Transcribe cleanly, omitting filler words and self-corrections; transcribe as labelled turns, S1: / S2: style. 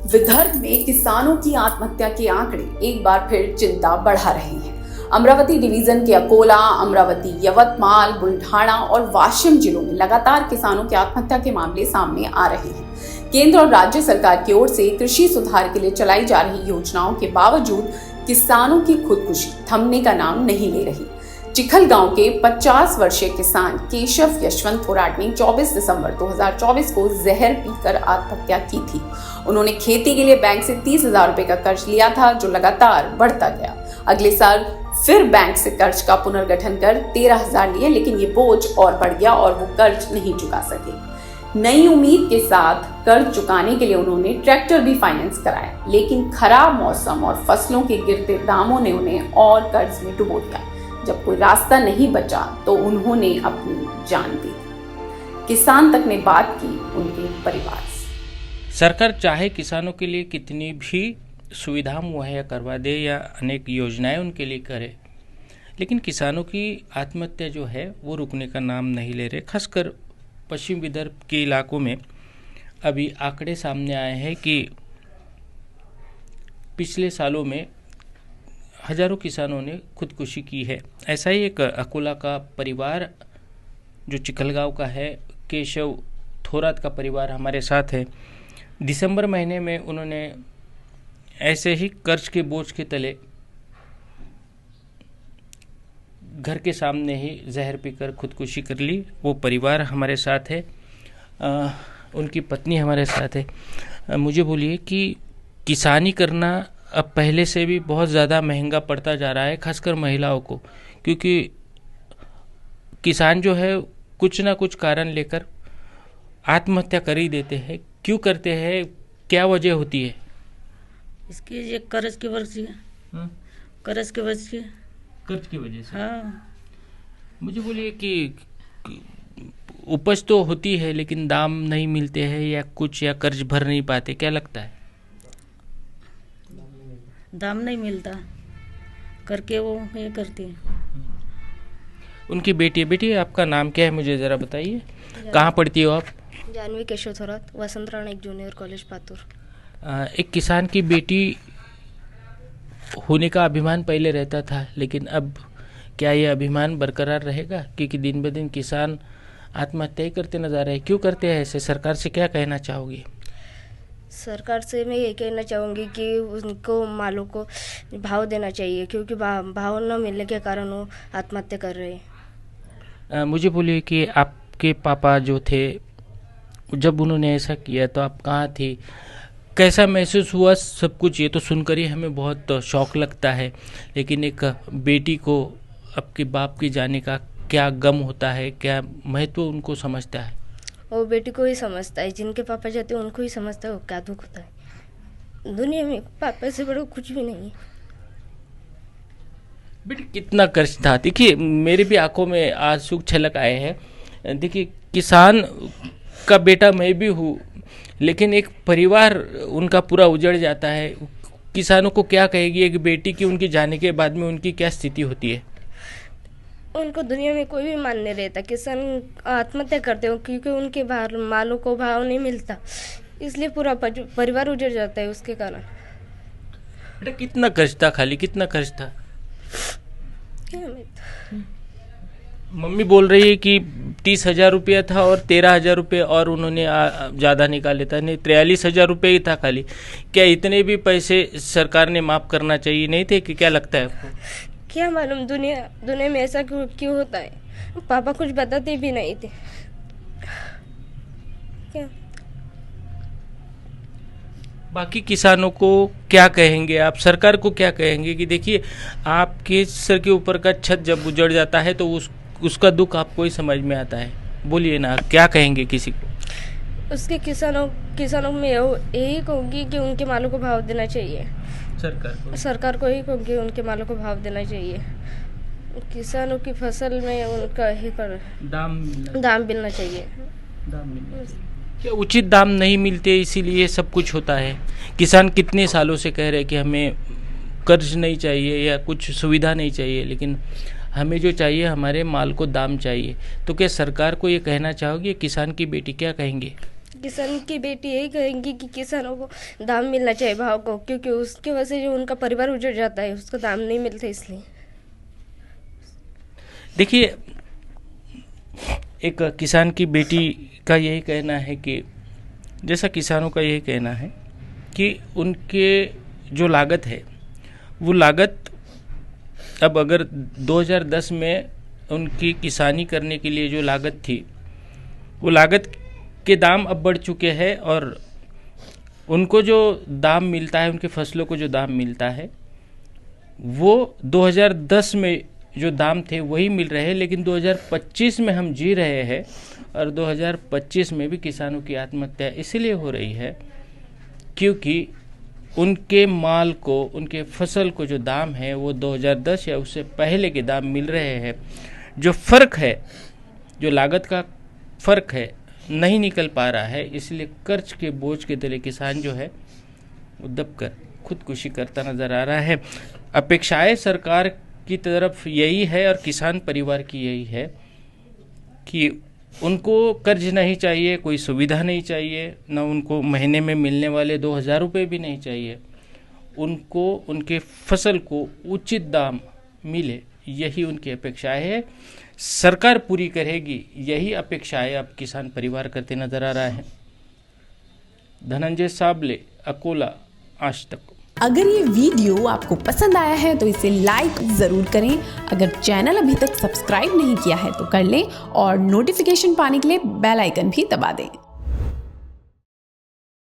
S1: विदर्भ में किसानों की आत्महत्या के आंकड़े एक बार फिर चिंता बढ़ा रहे हैं। अमरावती डिवीजन के अकोला, अमरावती, यवतमाल, बुल्ढाना और वाशिम जिलों में लगातार किसानों की आत्महत्या के मामले सामने आ रहे हैं। केंद्र और राज्य सरकार की ओर से कृषि सुधार के लिए चलाई जा रही योजनाओं के बावजूद किसानों की खुदकुशी थमने का नाम नहीं ले रही। चिखल गांव के 50 वर्षीय किसान केशव यशवंत थोराट ने 24 दिसंबर 2024 को जहर पीकर आत्महत्या की थी। उन्होंने खेती के लिए बैंक से 30,000 रुपए का कर्ज लिया था, जो लगातार बढ़ता गया। अगले साल फिर बैंक से कर्ज का पुनर्गठन कर 13,000 लिए, लेकिन ये बोझ और बढ़ गया और वो कर्ज नहीं चुका सके। नई उम्मीद के साथ कर्ज चुकाने के लिए उन्होंने ट्रैक्टर भी फाइनेंस कराया, लेकिन खराब मौसम और फसलों के गिरते दामों ने उन्हें और कर्ज में डुबो दिया। जब कोई रास्ता नहीं बचा तो उन्होंने अपनी जान दी। किसान तक ने बात की उनके परिवार से।
S2: सरकार चाहे किसानों के लिए कितनी भी सुविधा मुहैया करवा दे या अनेक योजनाएं उनके लिए करे, लेकिन किसानों की आत्महत्या जो है वो रुकने का नाम नहीं ले रहे। खासकर पश्चिम विदर्भ के इलाकों में अभी आंकड़े सामने आए हैं कि पिछले सालों में हजारों किसानों ने खुदकुशी की है। ऐसा ही एक अकोला का परिवार जो चिखलगांव का है, केशव थोराट का परिवार हमारे साथ है। दिसंबर महीने में उन्होंने ऐसे ही कर्ज के बोझ के तले घर के सामने ही जहर पीकर खुदकुशी कर ली। वो परिवार हमारे साथ है, उनकी पत्नी हमारे साथ है। मुझे बोलिए कि किसानी करना अब पहले से भी बहुत ज़्यादा महंगा पड़ता जा रहा है, खासकर महिलाओं को, क्योंकि किसान जो है कुछ ना कुछ कारण लेकर आत्महत्या कर ही देते हैं। क्यों करते हैं, क्या वजह होती है
S3: इसकी? ये कर्ज की वजह से, कर्ज की वजह से। हाँ।
S2: मुझे बोलिए कि उपज तो होती है लेकिन दाम नहीं मिलते हैं या कुछ, या कर्ज भर नहीं पाते, क्या लगता है?
S3: दाम नहीं मिलता करके वो ये करती है।
S2: उनकी बेटी आपका नाम क्या है, मुझे ज़रा बताइए, कहाँ पढ़ती हो आप?
S4: जानवी केशव थोराट, वसंत राणा जूनियर कॉलेज पातुर।
S2: एक किसान की बेटी होने का अभिमान पहले रहता था, लेकिन अब क्या ये अभिमान बरकरार रहेगा? क्योंकि दिन ब दिन किसान आत्महत्या ही करते नजर आ रहे हैं। क्यों करते हैं ऐसे? सरकार से क्या कहना चाहोगी?
S4: सरकार से मैं ये कहना चाहूँगी कि उनको मालों को भाव देना चाहिए, क्योंकि भाव न मिलने के कारण वो आत्महत्या कर रहे हैं।
S2: मुझे बोलिए कि आपके पापा जो थे, जब उन्होंने ऐसा किया तो आप कहाँ थी, कैसा महसूस हुआ? सब कुछ ये तो सुनकर ही हमें बहुत शौक लगता है, लेकिन एक बेटी को आपके बाप के जाने का क्या गम होता है, क्या महत्व उनको समझता है?
S4: वो बेटी को ही समझता है, जिनके पापा जाते हैं उनको ही समझता है वो क्या दुख होता है। दुनिया में पापा से बड़ा कुछ भी नहीं है।
S2: बेटी कितना कर्ज था। देखिए, मेरी भी आंखों में आंसू छलक आए हैं। देखिए, किसान का बेटा मैं भी हूँ, लेकिन एक परिवार उनका पूरा उजड़ जाता है। किसानों को क्या कहेगी एक बेटी की उनके जाने के बाद में उनकी क्या स्थिति होती है?
S4: उनको दुनिया में कोई भी मान नहीं रहता। किसान आत्महत्या करते हो क्योंकि उनके मालों को भाव नहीं मिलता, इसलिए पूरा परिवार उजड़ जाता है उसके कारण।
S2: बेटा कितना कर्ज था, खाली कितना कर्ज था? मम्मी बोल रही है कि 30,000 रुपया था और 13,000 रुपये और उन्होंने ज़्यादा निकाले था, नहीं 43,000 रुपये ही था खाली। क्या इतने भी पैसे सरकार ने माफ़ करना चाहिए नहीं थे कि? क्या लगता है आपको?
S4: क्या मालूम दुनिया में ऐसा क्यों होता है। पापा कुछ बताते भी नहीं थे। क्या
S2: बाकी किसानों को क्या कहेंगे आप, सरकार को क्या कहेंगे कि देखिए आपके सर के ऊपर का छत जब उजड़ जाता है तो उसका दुख आपको ही समझ में आता है। बोलिए ना, क्या कहेंगे किसी को?
S4: उसके किसानों में यही कहूँगी कि उनके मालों को भाव देना चाहिए। सरकार को ही कहूँगी उनके मालों को भाव देना चाहिए। किसानों की फसल में उनका दाम मिलना चाहिए।
S2: क्या उचित दाम नहीं मिलते इसीलिए सब कुछ होता है? किसान कितने सालों से कह रहे हैं कि हमें कर्ज नहीं चाहिए या कुछ सुविधा नहीं चाहिए, लेकिन हमें जो चाहिए हमारे माल को दाम चाहिए। तो क्या सरकार को ये कहना चाहोगे, किसान की बेटी क्या कहेंगे?
S4: किसान की बेटी यही कहेंगी कि किसानों को दाम मिलना चाहिए भाव को, क्योंकि उसके वजह से जो उनका परिवार उजड़ जाता है उसको दाम नहीं मिलते। इसलिए
S2: देखिए, एक किसान की बेटी का यही कहना है कि जैसा किसानों का यही कहना है कि उनके जो लागत है वो लागत अब अगर 2010 में उनकी किसानी करने के लिए जो लागत थी वो लागत के दाम अब बढ़ चुके हैं और उनको जो दाम मिलता है, उनके फसलों को जो दाम मिलता है वो 2010 में जो दाम थे वही मिल रहे हैं। लेकिन 2025 में हम जी रहे हैं और 2025 में भी किसानों की आत्महत्या इसलिए हो रही है क्योंकि उनके माल को, उनके फसल को जो दाम है वो 2010 या उससे पहले के दाम मिल रहे हैं। जो फ़र्क है, जो लागत का फ़र्क है, नहीं निकल पा रहा है। इसलिए कर्ज के बोझ के तले किसान जो है वो दबकर खुदकुशी करता नज़र आ रहा है। अपेक्षाएं सरकार की तरफ यही है और किसान परिवार की यही है कि उनको कर्ज नहीं चाहिए, कोई सुविधा नहीं चाहिए, न उनको महीने में मिलने वाले 2000 रुपये भी नहीं चाहिए। उनको उनके फसल को उचित दाम मिले, यही उनकी अपेक्षाएं है। सरकार पूरी करेगी, यही अपेक्षाएं अब किसान परिवार करते नजर आ रहा है। धनंजय साबले, अकोला, आज तक।
S1: अगर ये वीडियो आपको पसंद आया है तो इसे लाइक ज़रूर करें। अगर चैनल अभी तक सब्सक्राइब नहीं किया है तो कर लें और नोटिफिकेशन पाने के लिए बेल आइकन भी दबा दें।